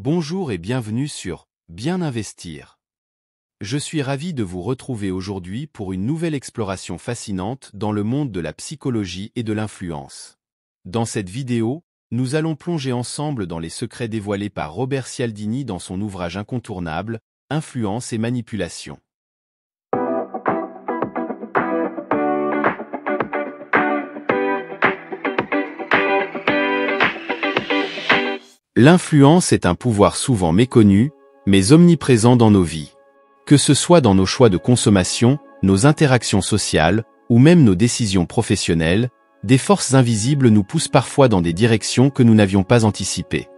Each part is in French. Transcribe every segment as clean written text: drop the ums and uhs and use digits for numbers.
Bonjour et bienvenue sur Bien investir. Je suis ravi de vous retrouver aujourd'hui pour une nouvelle exploration fascinante dans le monde de la psychologie et de l'influence. Dans cette vidéo, nous allons plonger ensemble dans les secrets dévoilés par Robert Cialdini dans son ouvrage incontournable, Influence et manipulation. L'influence est un pouvoir souvent méconnu, mais omniprésent dans nos vies. Que ce soit dans nos choix de consommation, nos interactions sociales, ou même nos décisions professionnelles, des forces invisibles nous poussent parfois dans des directions que nous n'avions pas anticipées.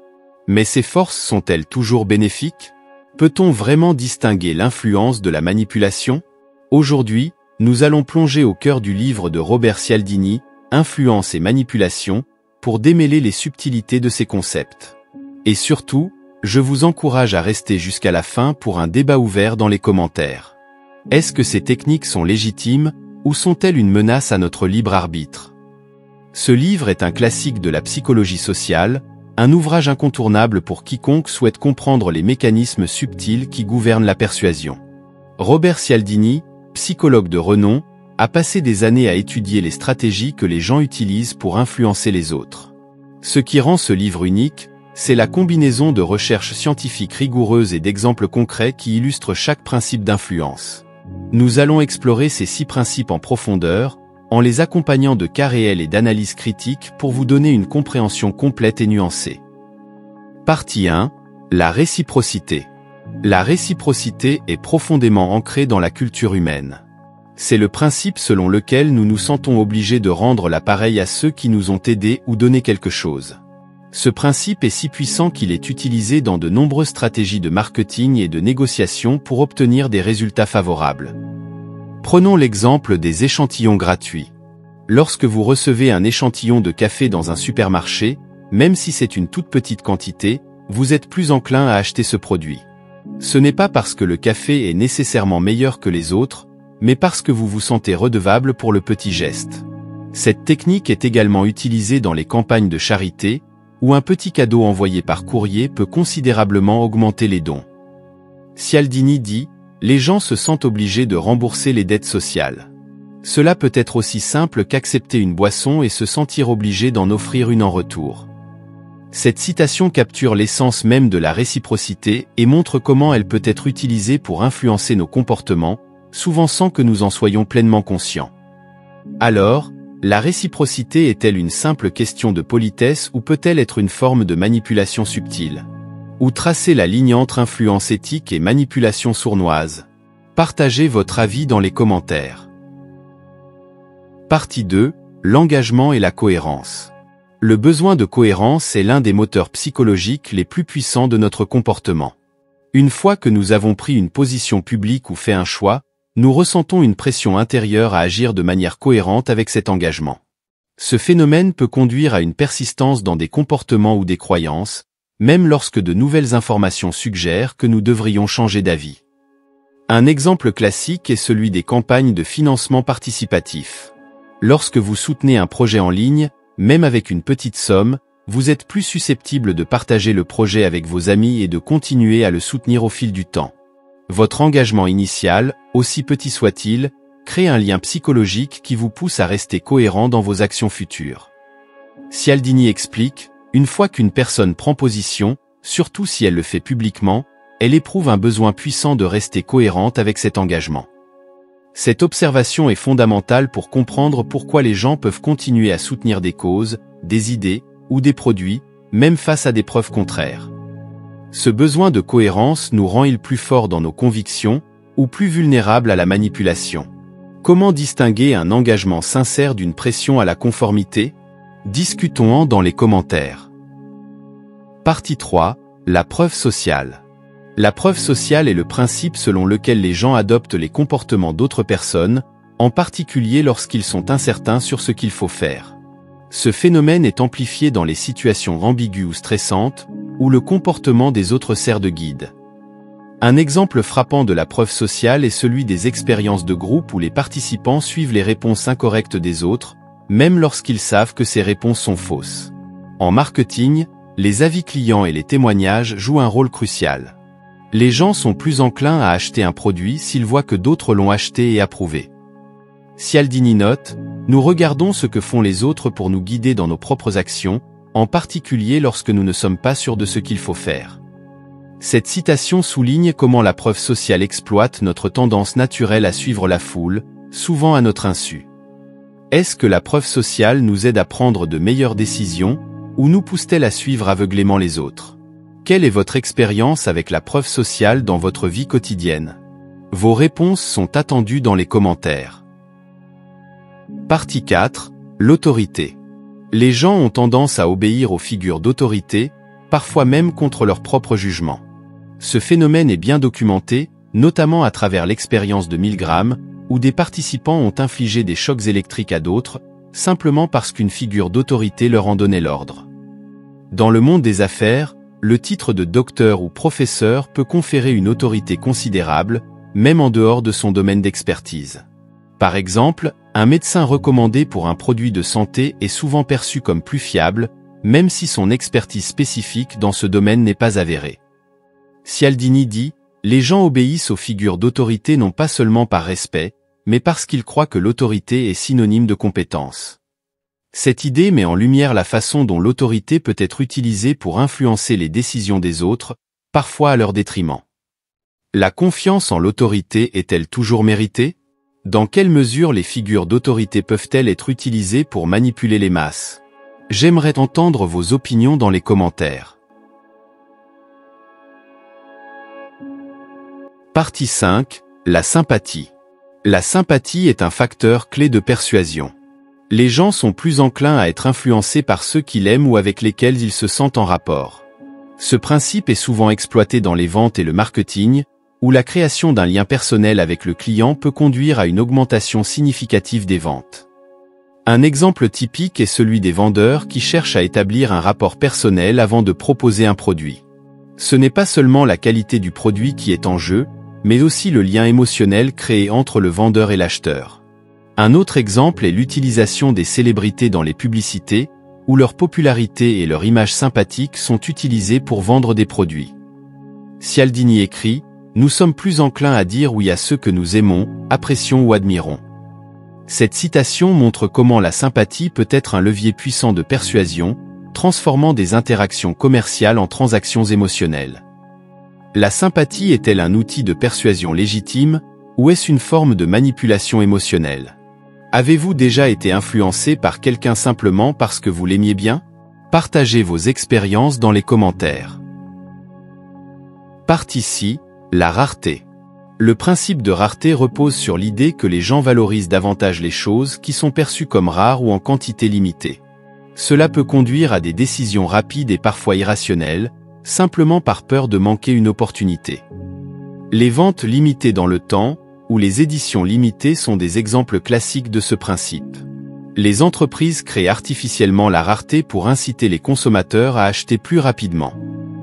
Mais ces forces sont-elles toujours bénéfiques? Peut-on vraiment distinguer l'influence de la manipulation? Aujourd'hui, nous allons plonger au cœur du livre de Robert Cialdini, Influence et manipulation, pour démêler les subtilités de ces concepts. Et surtout, je vous encourage à rester jusqu'à la fin pour un débat ouvert dans les commentaires. Est-ce que ces techniques sont légitimes, ou sont-elles une menace à notre libre arbitre? Ce livre est un classique de la psychologie sociale, un ouvrage incontournable pour quiconque souhaite comprendre les mécanismes subtils qui gouvernent la persuasion. Robert Cialdini, psychologue de renom, a passé des années à étudier les stratégies que les gens utilisent pour influencer les autres. Ce qui rend ce livre unique, c'est la combinaison de recherches scientifiques rigoureuses et d'exemples concrets qui illustrent chaque principe d'influence. Nous allons explorer ces 6 principes en profondeur, en les accompagnant de cas réels et d'analyses critiques pour vous donner une compréhension complète et nuancée. Partie 1. La réciprocité. La réciprocité est profondément ancrée dans la culture humaine. C'est le principe selon lequel nous nous sentons obligés de rendre l'appareil à ceux qui nous ont aidés ou donné quelque chose. Ce principe est si puissant qu'il est utilisé dans de nombreuses stratégies de marketing et de négociation pour obtenir des résultats favorables. Prenons l'exemple des échantillons gratuits. Lorsque vous recevez un échantillon de café dans un supermarché, même si c'est une toute petite quantité, vous êtes plus enclin à acheter ce produit. Ce n'est pas parce que le café est nécessairement meilleur que les autres, mais parce que vous vous sentez redevable pour le petit geste. Cette technique est également utilisée dans les campagnes de charité, où un petit cadeau envoyé par courrier peut considérablement augmenter les dons. Cialdini dit, les gens se sentent obligés de rembourser les dettes sociales. Cela peut être aussi simple qu'accepter une boisson et se sentir obligé d'en offrir une en retour. Cette citation capture l'essence même de la réciprocité et montre comment elle peut être utilisée pour influencer nos comportements, souvent sans que nous en soyons pleinement conscients. Alors, la réciprocité est-elle une simple question de politesse ou peut-elle être une forme de manipulation subtile? Où tracer la ligne entre influence éthique et manipulation sournoise? Partagez votre avis dans les commentaires. Partie 2. L'engagement et la cohérence. Le besoin de cohérence est l'un des moteurs psychologiques les plus puissants de notre comportement. Une fois que nous avons pris une position publique ou fait un choix, nous ressentons une pression intérieure à agir de manière cohérente avec cet engagement. Ce phénomène peut conduire à une persistance dans des comportements ou des croyances, même lorsque de nouvelles informations suggèrent que nous devrions changer d'avis. Un exemple classique est celui des campagnes de financement participatif. Lorsque vous soutenez un projet en ligne, même avec une petite somme, vous êtes plus susceptible de partager le projet avec vos amis et de continuer à le soutenir au fil du temps. Votre engagement initial, aussi petit soit-il, crée un lien psychologique qui vous pousse à rester cohérent dans vos actions futures. Cialdini explique, une fois qu'une personne prend position, surtout si elle le fait publiquement, elle éprouve un besoin puissant de rester cohérente avec cet engagement. Cette observation est fondamentale pour comprendre pourquoi les gens peuvent continuer à soutenir des causes, des idées ou des produits, même face à des preuves contraires. Ce besoin de cohérence nous rend-il plus forts dans nos convictions, ou plus vulnérables à la manipulation? Comment distinguer un engagement sincère d'une pression à la conformité? Discutons-en dans les commentaires. Partie 3. La preuve sociale. La preuve sociale est le principe selon lequel les gens adoptent les comportements d'autres personnes, en particulier lorsqu'ils sont incertains sur ce qu'il faut faire. Ce phénomène est amplifié dans les situations ambiguës ou stressantes, où le comportement des autres sert de guide. Un exemple frappant de la preuve sociale est celui des expériences de groupe où les participants suivent les réponses incorrectes des autres, même lorsqu'ils savent que ces réponses sont fausses. En marketing, les avis clients et les témoignages jouent un rôle crucial. Les gens sont plus enclins à acheter un produit s'ils voient que d'autres l'ont acheté et approuvé. Cialdini note, nous regardons ce que font les autres pour nous guider dans nos propres actions, en particulier lorsque nous ne sommes pas sûrs de ce qu'il faut faire. Cette citation souligne comment la preuve sociale exploite notre tendance naturelle à suivre la foule, souvent à notre insu. Est-ce que la preuve sociale nous aide à prendre de meilleures décisions, ou nous pousse-t-elle à suivre aveuglément les autres? Quelle est votre expérience avec la preuve sociale dans votre vie quotidienne? Vos réponses sont attendues dans les commentaires. Partie 4. L'autorité. Les gens ont tendance à obéir aux figures d'autorité, parfois même contre leur propre jugement. Ce phénomène est bien documenté, notamment à travers l'expérience de Milgram, où des participants ont infligé des chocs électriques à d'autres, simplement parce qu'une figure d'autorité leur en donnait l'ordre. Dans le monde des affaires, le titre de docteur ou professeur peut conférer une autorité considérable, même en dehors de son domaine d'expertise. Par exemple, un médecin recommandé pour un produit de santé est souvent perçu comme plus fiable, même si son expertise spécifique dans ce domaine n'est pas avérée. Cialdini dit, les gens obéissent aux figures d'autorité non pas seulement par respect, mais parce qu'ils croient que l'autorité est synonyme de compétence. Cette idée met en lumière la façon dont l'autorité peut être utilisée pour influencer les décisions des autres, parfois à leur détriment. La confiance en l'autorité est-elle toujours méritée? Dans quelle mesure les figures d'autorité peuvent-elles être utilisées pour manipuler les masses? J'aimerais entendre vos opinions dans les commentaires. Partie 5. La sympathie. La sympathie est un facteur clé de persuasion. Les gens sont plus enclins à être influencés par ceux qu'ils aiment ou avec lesquels ils se sentent en rapport. Ce principe est souvent exploité dans les ventes et le marketing, où la création d'un lien personnel avec le client peut conduire à une augmentation significative des ventes. Un exemple typique est celui des vendeurs qui cherchent à établir un rapport personnel avant de proposer un produit. Ce n'est pas seulement la qualité du produit qui est en jeu, mais aussi le lien émotionnel créé entre le vendeur et l'acheteur. Un autre exemple est l'utilisation des célébrités dans les publicités, où leur popularité et leur image sympathique sont utilisées pour vendre des produits. Cialdini écrit, nous sommes plus enclins à dire oui à ceux que nous aimons, apprécions ou admirons. Cette citation montre comment la sympathie peut être un levier puissant de persuasion, transformant des interactions commerciales en transactions émotionnelles. La sympathie est-elle un outil de persuasion légitime, ou est-ce une forme de manipulation émotionnelle? Avez-vous déjà été influencé par quelqu'un simplement parce que vous l'aimiez bien? Partagez vos expériences dans les commentaires. Partie 6. La rareté. Le principe de rareté repose sur l'idée que les gens valorisent davantage les choses qui sont perçues comme rares ou en quantité limitée. Cela peut conduire à des décisions rapides et parfois irrationnelles, simplement par peur de manquer une opportunité. Les ventes limitées dans le temps, ou les éditions limitées sont des exemples classiques de ce principe. Les entreprises créent artificiellement la rareté pour inciter les consommateurs à acheter plus rapidement.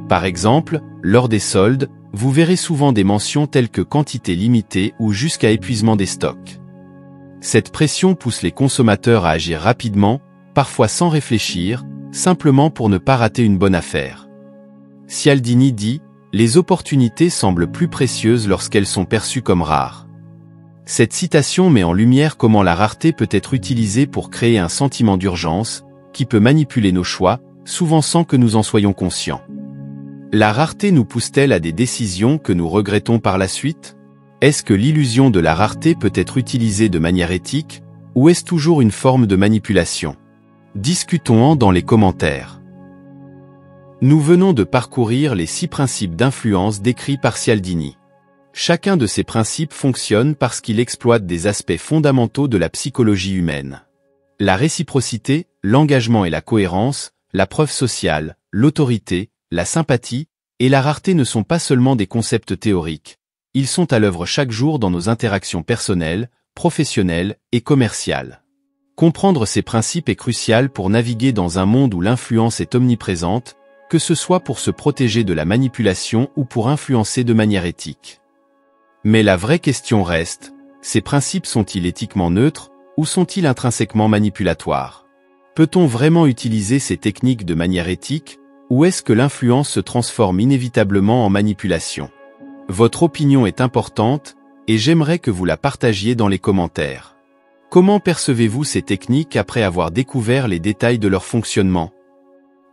Par exemple, lors des soldes, vous verrez souvent des mentions telles que quantité limitée ou jusqu'à épuisement des stocks. Cette pression pousse les consommateurs à agir rapidement, parfois sans réfléchir, simplement pour ne pas rater une bonne affaire. Cialdini dit, les opportunités semblent plus précieuses lorsqu'elles sont perçues comme rares. Cette citation met en lumière comment la rareté peut être utilisée pour créer un sentiment d'urgence, qui peut manipuler nos choix, souvent sans que nous en soyons conscients. La rareté nous pousse-t-elle à des décisions que nous regrettons par la suite? Est-ce que l'illusion de la rareté peut être utilisée de manière éthique, ou est-ce toujours une forme de manipulation? Discutons-en dans les commentaires. Nous venons de parcourir les 6 principes d'influence décrits par Cialdini. Chacun de ces principes fonctionne parce qu'il exploite des aspects fondamentaux de la psychologie humaine. La réciprocité, l'engagement et la cohérence, la preuve sociale, l'autorité, la sympathie et la rareté ne sont pas seulement des concepts théoriques, ils sont à l'œuvre chaque jour dans nos interactions personnelles, professionnelles et commerciales. Comprendre ces principes est crucial pour naviguer dans un monde où l'influence est omniprésente, que ce soit pour se protéger de la manipulation ou pour influencer de manière éthique. Mais la vraie question reste, ces principes sont-ils éthiquement neutres, ou sont-ils intrinsèquement manipulatoires? Peut-on vraiment utiliser ces techniques de manière éthique, Ou est-ce que l'influence se transforme inévitablement en manipulation? Votre opinion est importante, et j'aimerais que vous la partagiez dans les commentaires. Comment percevez-vous ces techniques après avoir découvert les détails de leur fonctionnement?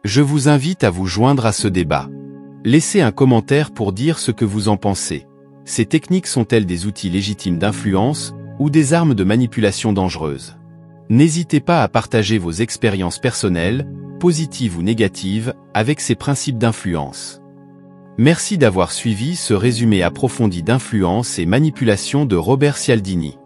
Je vous invite à vous joindre à ce débat. Laissez un commentaire pour dire ce que vous en pensez. Ces techniques sont-elles des outils légitimes d'influence, ou des armes de manipulation dangereuses? N'hésitez pas à partager vos expériences personnelles, positives ou négatives, avec ces principes d'influence. Merci d'avoir suivi ce résumé approfondi d'influence et manipulation de Robert Cialdini.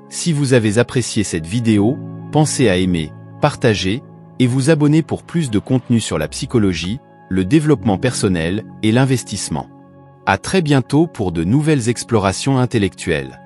Si vous avez apprécié cette vidéo, pensez à aimer, partager, et vous abonner pour plus de contenu sur la psychologie, le développement personnel et l'investissement. À très bientôt pour de nouvelles explorations intellectuelles.